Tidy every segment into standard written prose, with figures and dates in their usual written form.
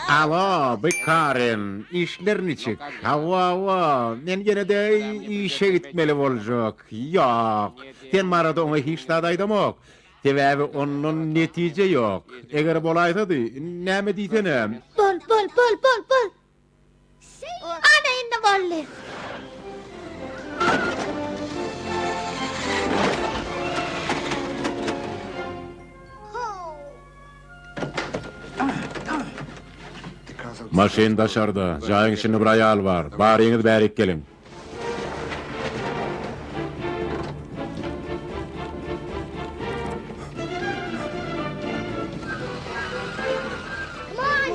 Alo, Karin, işlerini çık. Hava, men gene de işe gitmeli bolacak. Yok, sen marada ona hiç dadaydamak. Sebebi onun netice yok. Eğer bolaysa da, näme diýsenem? Bol. Ana indi bolly. Maşin daşarda, jaýyň içinde bir ayal var. Baryňyz bärik gelin.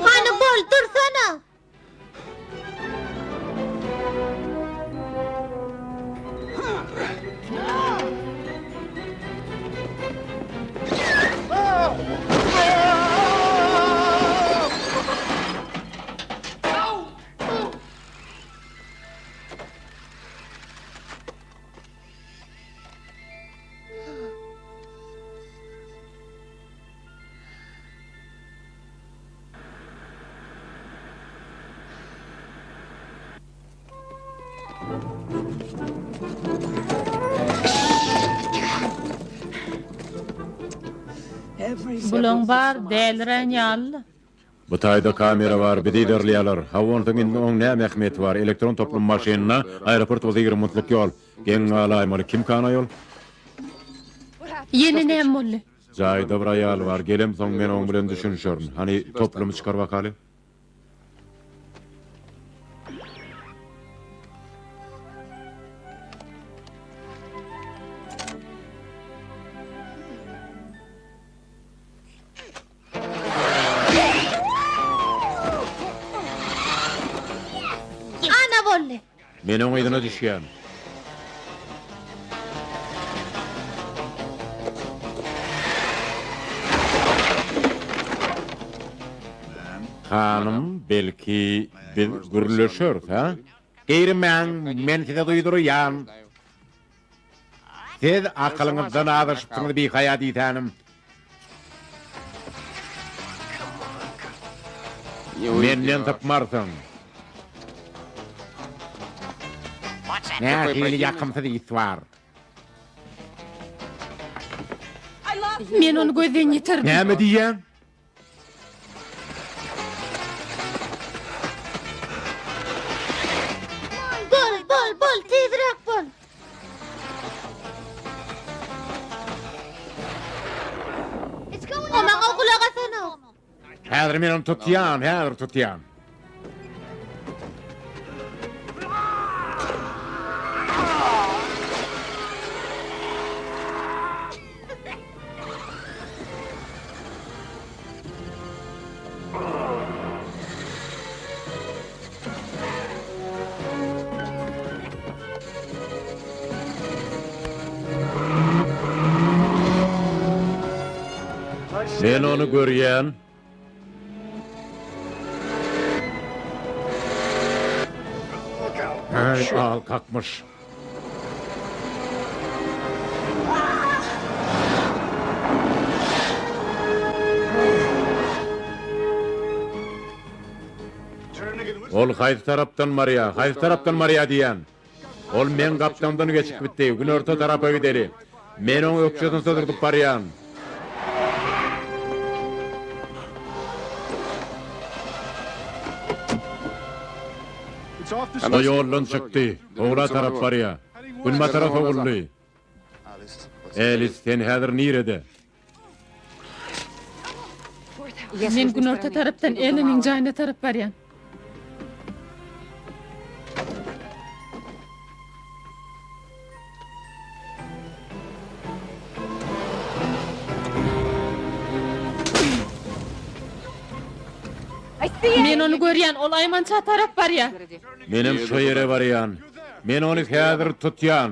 Hani bol dursana. Bulun bar, däldiren ýaly. Bu taýda kamera var, bididerliýärler. Hawanyň indi oň näme ähmiýeti var? Elektron toplum maşynyna aeroport we 20 minutlyk ýol. Geň alaýmaly, kim kana ýol? Yeni näme boldy? Jaýda bir ayal var, gelem soň men oň bilen düşünşörün. Hani toplumy çykar bakaly. Ana bolly. Men oň ýyna düşýän. Hanım, belki biz gürleşör, ha? Men size duydurýan. Siz akylyňyzdan azyşypsyňyz bir haýat ýitanym. Menden tapmarsyň. Nähili ýakymsyz ýit var. Men onu gözden ýitirdim. Näme diýen? Bol, tezrek bol. Omaňa kulak asana. Häzir men onu tutýan. Men onu görýän. Al kalkmış. Ol hayır taraptan Maria diyen. Ol men kaptandan geçip bitti. Gün orta tarafa gideli. Men onu ökçeden sodurdup baryan. O yoldan çıktı. Oğla taraf var ya. Günma taraf oğullu. Elis sen häzir nirede? Men gün orta tarapdan eliniň jaýyna tarap barýan. Men onu görýän, ol aýmança tarap barýa. Menem şu yere baryan. Men onu häzir tutýan.